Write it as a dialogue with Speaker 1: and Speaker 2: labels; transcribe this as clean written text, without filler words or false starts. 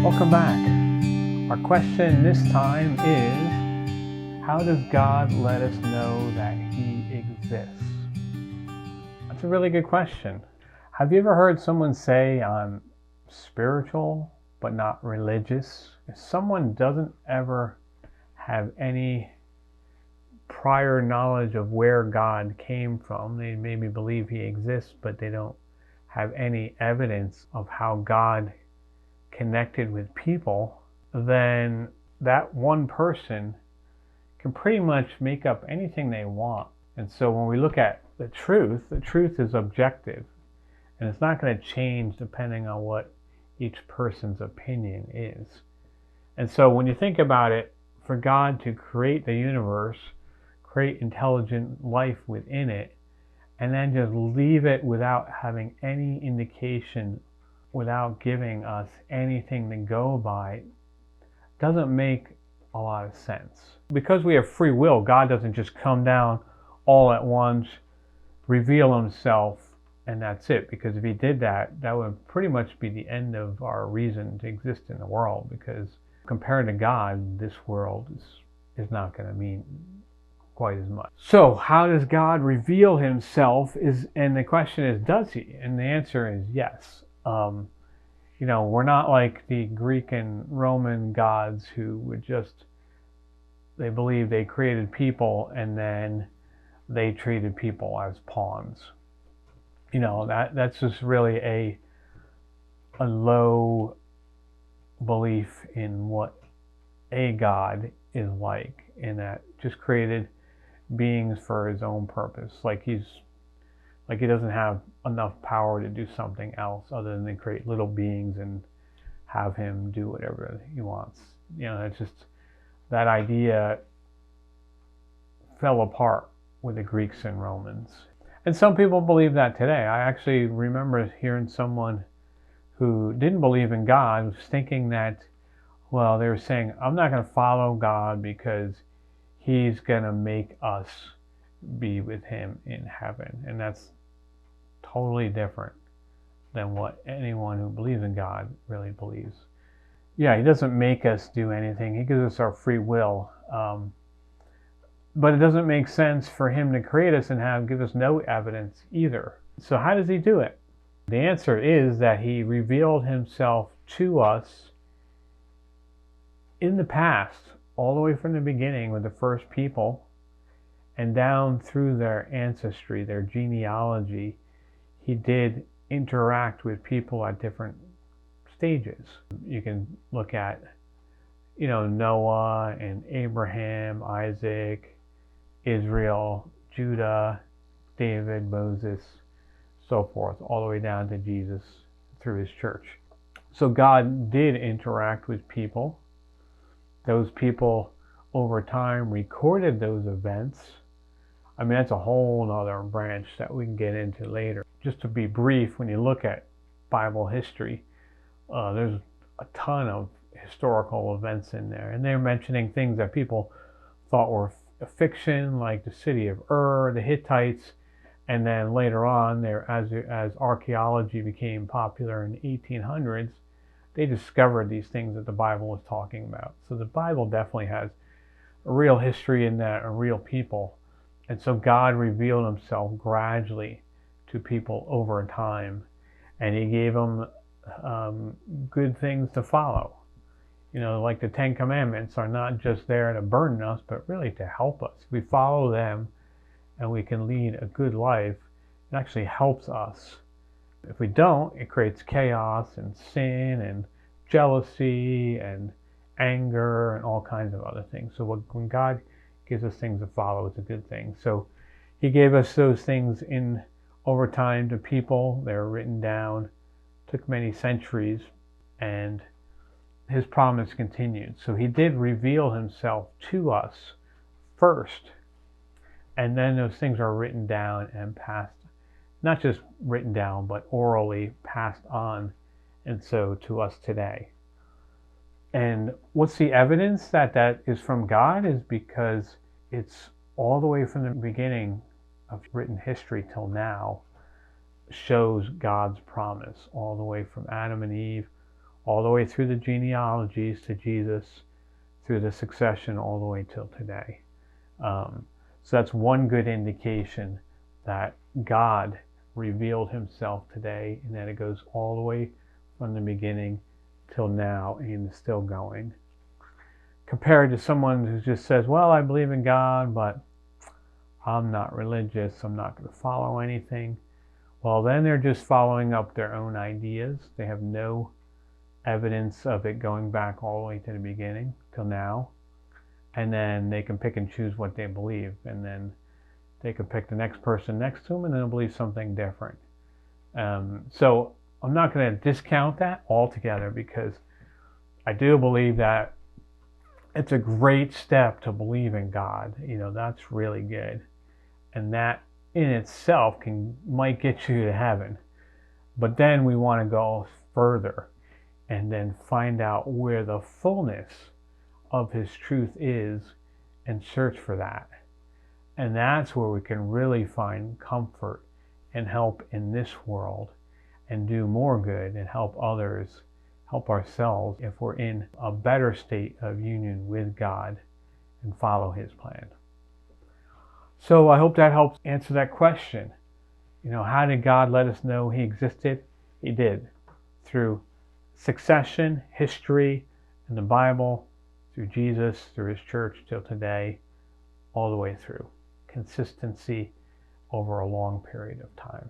Speaker 1: Welcome back. Our question this time is, how does God let us know that He exists? That's a really good question. Have you ever heard someone say, I'm spiritual but not religious? If someone doesn't ever have any prior knowledge of where God came from, they maybe believe He exists, but they don't have any evidence of how God connected with people, then that one person can pretty much make up anything they want. And so when we look at the truth is objective, and it's not going to change depending on what each person's opinion is. And so when you think about it, for God to create the universe, create intelligent life within it, and then just leave it without having any indication, without giving us anything to go by, doesn't make a lot of sense. Because we have free will, God doesn't just come down all at once, reveal Himself, and that's it. Because if He did that, that would pretty much be the end of our reason to exist in the world. Because compared to God, this world is not going to mean quite as much. So how does God reveal Himself? And the question is, does He? And the answer is yes. We're not like the Greek and Roman gods who would they believe they created people and then they treated people as pawns. That's just really a low belief in what a God is like, in that just created beings for His own purpose. Like He doesn't have enough power to do something else other than to create little beings and have Him do whatever He wants. It's just, that idea fell apart with the Greeks and Romans. And some people believe that today. I actually remember hearing someone who didn't believe in God was thinking that, well, they were saying, I'm not going to follow God because He's going to make us be with Him in heaven. And that's totally different than what anyone who believes in God really believes. Yeah, He doesn't make us do anything. He gives us our free will. But it doesn't make sense for Him to create us and give us no evidence either. So how does He do it? The answer is that He revealed Himself to us in the past, all the way from the beginning with the first people, and down through their ancestry, their genealogy. He did interact with people at different stages. You can look at, Noah and Abraham, Isaac, Israel, Judah, David, Moses, so forth, all the way down to Jesus through His church. So God did interact with people. Those people over time recorded those events. I mean, that's a whole other branch that we can get into later. Just to be brief, when you look at Bible history, there's a ton of historical events in there. And they're mentioning things that people thought were a fiction, like the city of Ur, the Hittites. And then later on, as archaeology became popular in the 1800s, they discovered these things that the Bible was talking about. So the Bible definitely has a real history in that, a real people. And so God revealed Himself gradually to people over time. And He gave them good things to follow. Like the Ten Commandments are not just there to burden us, but really to help us. If we follow them and we can lead a good life, it actually helps us. If we don't, it creates chaos and sin and jealousy and anger and all kinds of other things. So when God gives us things to follow, it's a good thing. So He gave us those things over time to people. They were written down. Took many centuries, and His promise continued. So He did reveal Himself to us first, and then those things are written down and passed, not just written down, but orally passed on, and so to us today. And what's the evidence that is from God is because it's all the way from the beginning of written history till now shows God's promise, all the way from Adam and Eve all the way through the genealogies to Jesus, through the succession all the way till today. So that's one good indication that God revealed himself today, and that it goes all the way from the beginning till now and is still going. Compared to someone who just says, well, I believe in God, but I'm not religious, I'm not going to follow anything. Well, then they're just following up their own ideas. They have no evidence of it going back all the way to the beginning till now. And then they can pick and choose what they believe. And then they can pick the next person next to them and they'll believe something different. So I'm not going to discount that altogether, because I do believe that it's a great step to believe in God. That's really good. And that in itself might get you to heaven. But then we want to go further and then find out where the fullness of his truth is and search for that. And that's where we can really find comfort and help in this world and do more good and help others, help ourselves if we're in a better state of union with God and follow his plan. So I hope that helps answer that question. How did God let us know he existed? He did. Through succession, history, and the Bible, through Jesus, through his church till today, all the way through. Consistency over a long period of time.